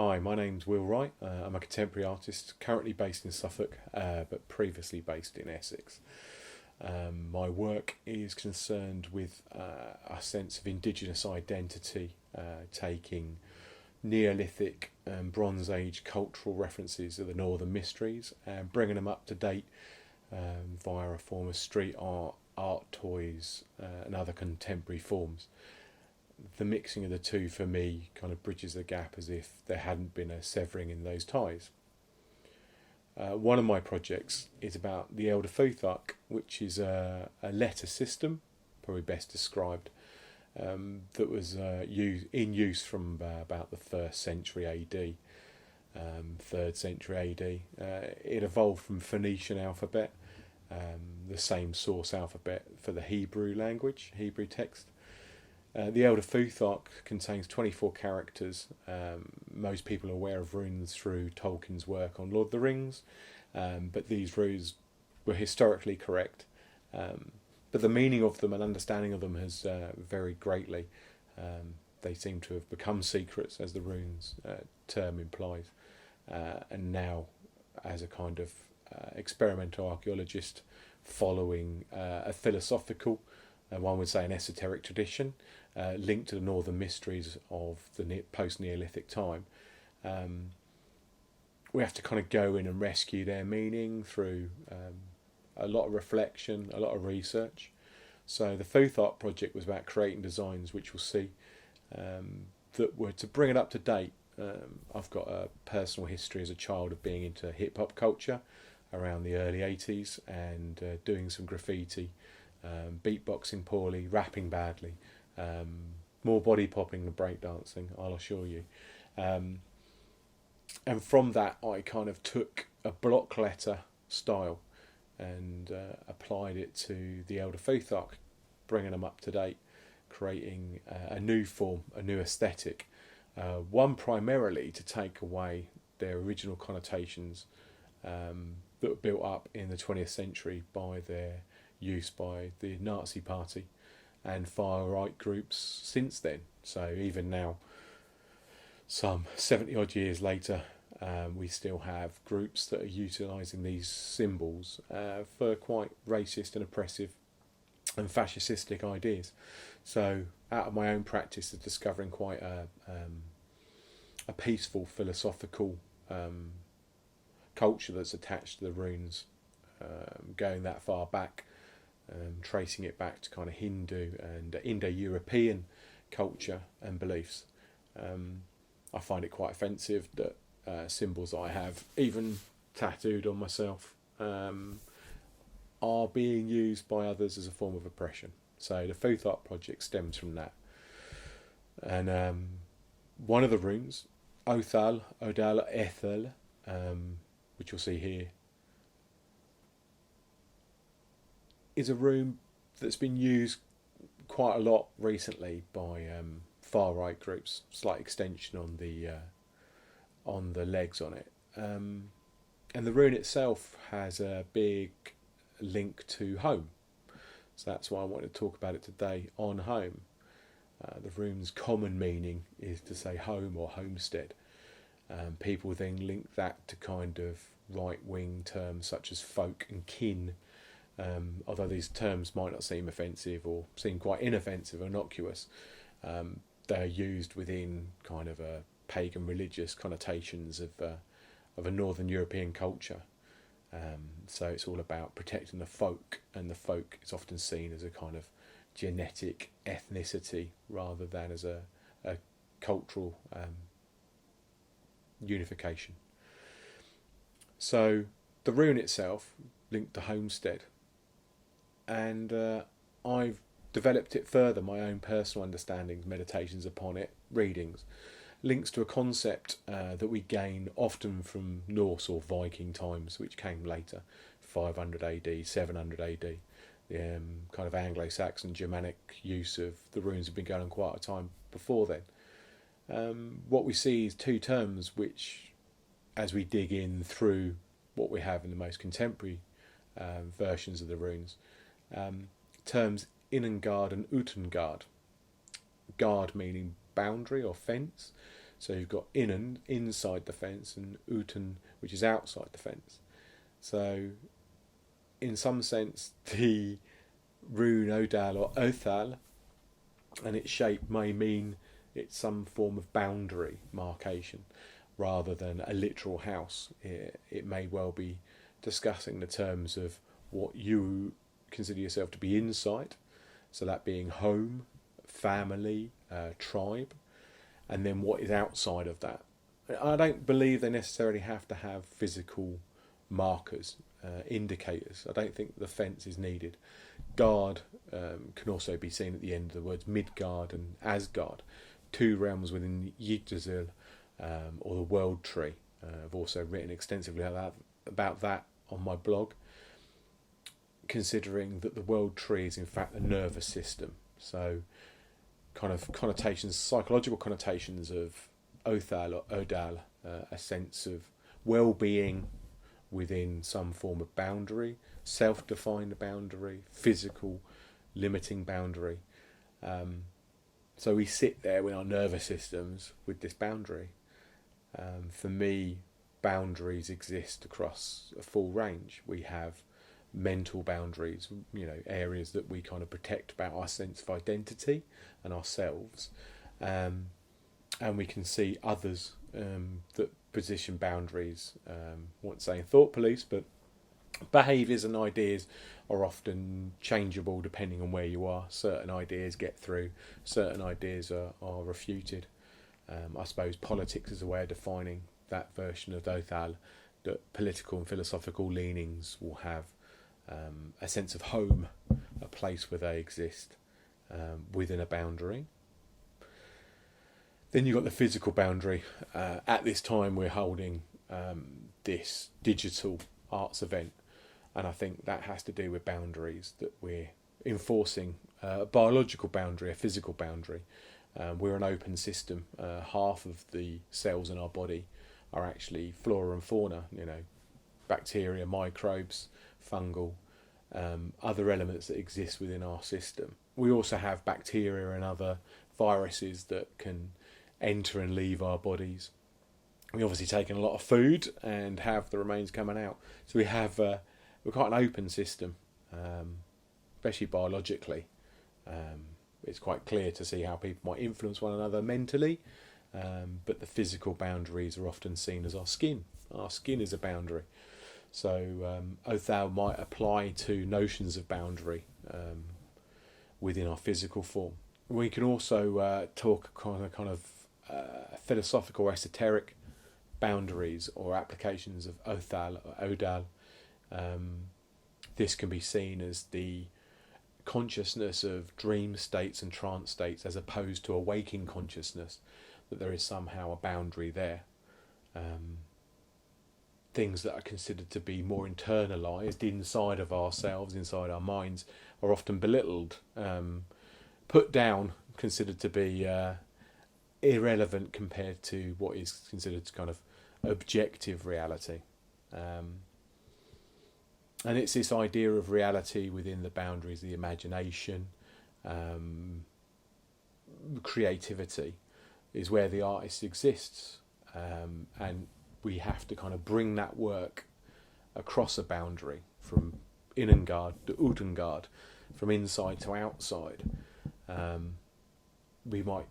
Hi, my name's Wright. I'm a contemporary artist currently based in Suffolk, but previously based in Essex. My work is concerned with a sense of Indigenous identity, taking Neolithic and Bronze Age cultural references of the Northern Mysteries and bringing them up to date via a form of street art, art toys, and other contemporary forms. The mixing of the two for me kind of bridges the gap as if there hadn't been a severing in those ties. One of my projects is about the Elder Futhark, which is a letter system, probably best described, that was in use from about the 1st century AD, 3rd century AD. It evolved from Phoenician alphabet, the same source alphabet for the Hebrew language, Hebrew text. The Elder Futhark contains 24 characters. Most people are aware of runes through Tolkien's work on Lord of the Rings, but these runes were historically correct. But the meaning of them and understanding of them has varied greatly. They seem to have become secrets, as the runes term implies. And now, as a kind of experimental archaeologist following a philosophical, one would say an esoteric tradition, linked to the Northern Mysteries of the post-Neolithic time, we have to kind of go in and rescue their meaning through a lot of reflection, a lot of research. So the Futhark project was about creating designs which we'll see that were to bring it up to date. I've got a personal history as a child of being into hip-hop culture around the early 80s and doing some graffiti, beatboxing poorly, rapping badly, more body popping than breakdancing, I'll assure you. And from that I kind of took a block letter style and applied it to the Elder Futhark, bringing them up to date, creating a new form, a new aesthetic, one primarily to take away their original connotations that were built up in the 20th century by their use by the Nazi Party and far-right groups since then. So even now, some 70 odd years later, we still have groups that are utilising these symbols for quite racist and oppressive and fascistic ideas. So out of my own practice of discovering quite a peaceful philosophical culture that's attached to the runes, going that far back, tracing it back to kind of Hindu and Indo-European culture and beliefs. I find it quite offensive that symbols I have, even tattooed on myself, are being used by others as a form of oppression. So the Futhark project stems from that. And one of the runes, Othal, Odal, Ethal, which you'll see here, is a rune that's been used quite a lot recently by far-right groups. Slight extension on the legs on it, and the rune itself has a big link to home. So that's why I wanted to talk about it today, on home. The rune's common meaning is to say home or homestead. People then link that to kind of right-wing terms such as folk and kin. Although these terms might not seem offensive or seem quite inoffensive or innocuous, they're used within kind of a pagan religious connotations of a Northern European culture. So it's all about protecting the folk, and the folk is often seen as a kind of genetic ethnicity rather than as a cultural unification. So the rune itself linked to homestead, and I've developed it further, my own personal understandings, meditations upon it, readings, links to a concept that we gain often from Norse or Viking times, which came later, 500 AD, 700 AD. The kind of Anglo-Saxon Germanic use of the runes have been going on quite a time before then. What we see is two terms which, as we dig in through what we have in the most contemporary versions of the runes, terms Innengard and Utengard. Guard meaning boundary or fence. So you've got innen, inside the fence, and uten, which is outside the fence. So in some sense, the rune Odal or Othal and its shape may mean it's some form of boundary marcation rather than a literal house. It may well be discussing the terms of what you consider yourself to be inside, so that being home, family, tribe, and then what is outside of that. I don't believe they necessarily have to have physical markers, indicators. I don't think the fence is needed. Guard can also be seen at the end of the words Midgard and Asgard, two realms within Yggdrasil, or the World Tree. I've also written extensively about that on my blog, considering that the World Tree is in fact the nervous system. So kind of connotations, psychological connotations of Othal or Odal, a sense of well-being within some form of boundary, self-defined boundary, physical limiting boundary. So we sit there with our nervous systems with this boundary. For me, boundaries exist across a full range. We have mental boundaries, areas that we kind of protect about our sense of identity and ourselves. And we can see others that position boundaries, I won't say in thought police, but behaviours and ideas are often changeable depending on where you are. Certain ideas get through, certain ideas are refuted. I suppose politics is a way of defining that version of Othal, that political and philosophical leanings will have a sense of home, a place where they exist within a boundary. Then you've got the physical boundary. At this time we're holding this digital arts event, and I think that has to do with boundaries, that we're enforcing a biological boundary, a physical boundary. We're an open system. Half of the cells in our body are actually flora and fauna, bacteria, microbes, fungal, other elements that exist within our system. We also have bacteria and other viruses that can enter and leave our bodies. We obviously take in a lot of food and have the remains coming out. So we're quite an open system, especially biologically. It's quite clear to see how people might influence one another mentally, but the physical boundaries are often seen as our skin. Our skin is a boundary. So Othal might apply to notions of boundary within our physical form. We can also talk kind of philosophical or esoteric boundaries or applications of Othal or Odal. This can be seen as the consciousness of dream states and trance states as opposed to a waking consciousness, that there is somehow a boundary there. Things that are considered to be more internalised inside of ourselves, inside our minds, are often belittled, put down, considered to be irrelevant compared to what is considered kind of objective reality. And it's this idea of reality within the boundaries of the imagination, creativity, is where the artist exists, and we have to kind of bring that work across a boundary from Innengard to Utengard, from inside to outside. We might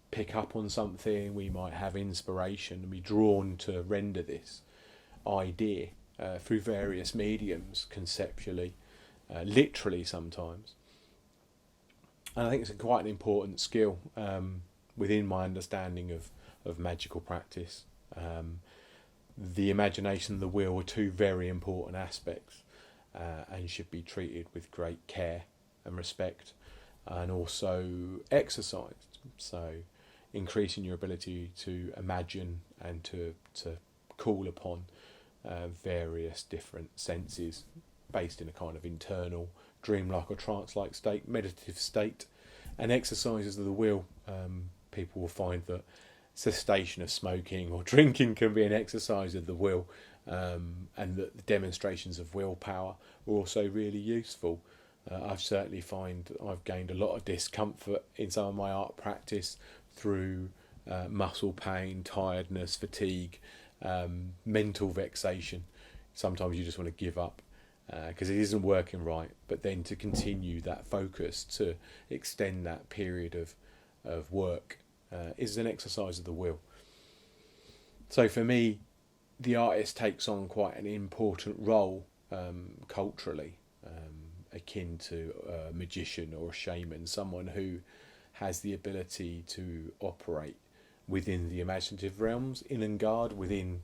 pick up on something, we might have inspiration and be drawn to render this idea through various mediums, conceptually, literally sometimes. And I think it's quite an important skill within my understanding of magical practice. The imagination and the will are two very important aspects, and should be treated with great care and respect, and also exercised. So increasing your ability to imagine and to call upon various different senses based in a kind of internal dreamlike or trance-like state, meditative state, and exercises of the will. People will find that cessation of smoking or drinking can be an exercise of the will, and that the demonstrations of willpower are also really useful. I've certainly find I've gained a lot of discomfort in some of my art practice through muscle pain, tiredness, fatigue, mental vexation. Sometimes you just want to give up because it isn't working right, but then to continue that focus, to extend that period of work is an exercise of the will. So for me, the artist takes on quite an important role culturally, akin to a magician or a shaman, someone who has the ability to operate within the imaginative realms, in and guard within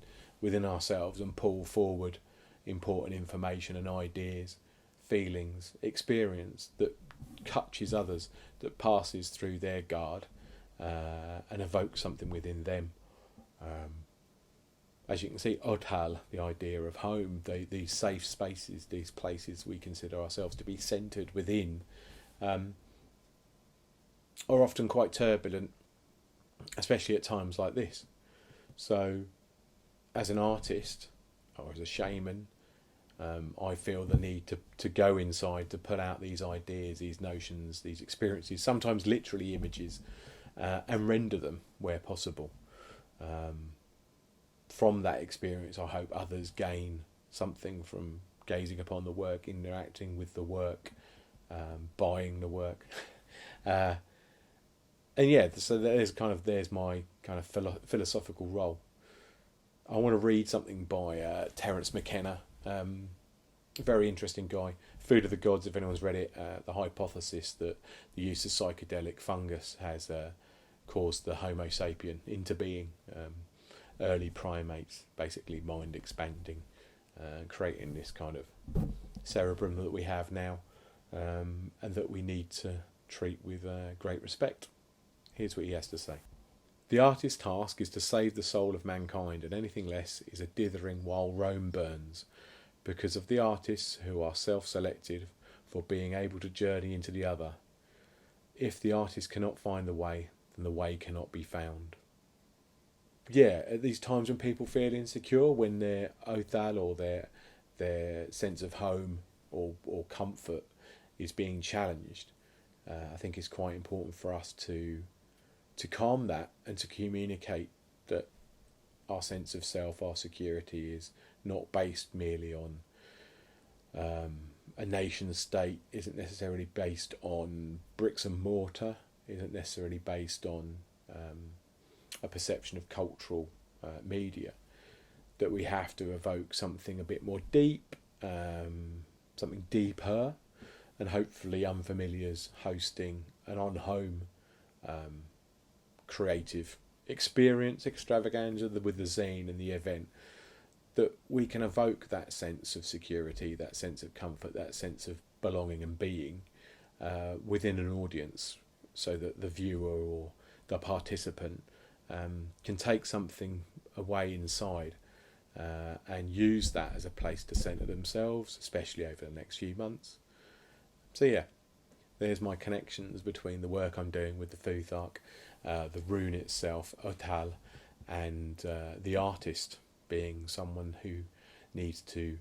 ourselves, and pull forward important information and ideas, feelings, experience that touches others, that passes through their guard and evokes something within them. As you can see, Odal, the idea of home, these safe spaces, these places we consider ourselves to be centred within, are often quite turbulent, especially at times like this. So, as an artist or as a shaman, I feel the need to go inside, to put out these ideas, these notions, these experiences, sometimes literally images, and render them where possible. From that experience, I hope others gain something from gazing upon the work, interacting with the work, buying the work. And yeah, so there's my kind of philosophical role. I want to read something by Terence McKenna, a very interesting guy. Food of the Gods, if anyone's read it, the hypothesis that the use of psychedelic fungus has caused the Homo sapien into being. Early primates, basically mind expanding, creating this kind of cerebrum that we have now, and that we need to treat with great respect. Here's what he has to say. The artist's task is to save the soul of mankind, and anything less is a dithering while Rome burns, because of the artists who are self-selected for being able to journey into the other. If the artist cannot find the way, then the way cannot be found. Yeah, at these times when people feel insecure, when their Othal or their sense of home or comfort is being challenged, I think it's quite important for us to calm that and to communicate that our sense of self, our security is not based merely on a nation state, isn't necessarily based on bricks and mortar, isn't necessarily based on a perception of cultural media, that we have to evoke something a bit more deep, something deeper, and hopefully Unfamiliar's hosting an on-home creative experience extravaganza with the zine and the event, that we can evoke that sense of security, that sense of comfort, that sense of belonging and being within an audience, so that the viewer or the participant can take something away inside and use that as a place to centre themselves, especially over the next few months. So yeah, there's my connections between the work I'm doing with the Futhark, the rune itself, Othal, and the artist being someone who needs to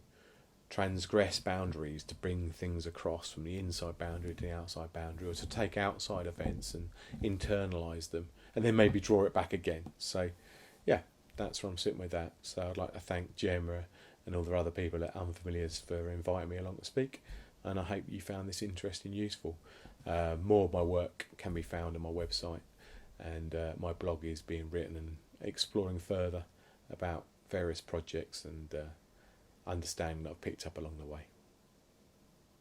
transgress boundaries, to bring things across from the inside boundary to the outside boundary, or to take outside events and internalise them, and then maybe draw it back again. So yeah, that's where I'm sitting with that. So I'd like to thank Gemma and all the other people at Unfamiliars for inviting me along to speak, and I hope you found this interesting, useful. More of my work can be found on my website, and my blog is being written and exploring further about various projects and understanding that I've picked up along the way.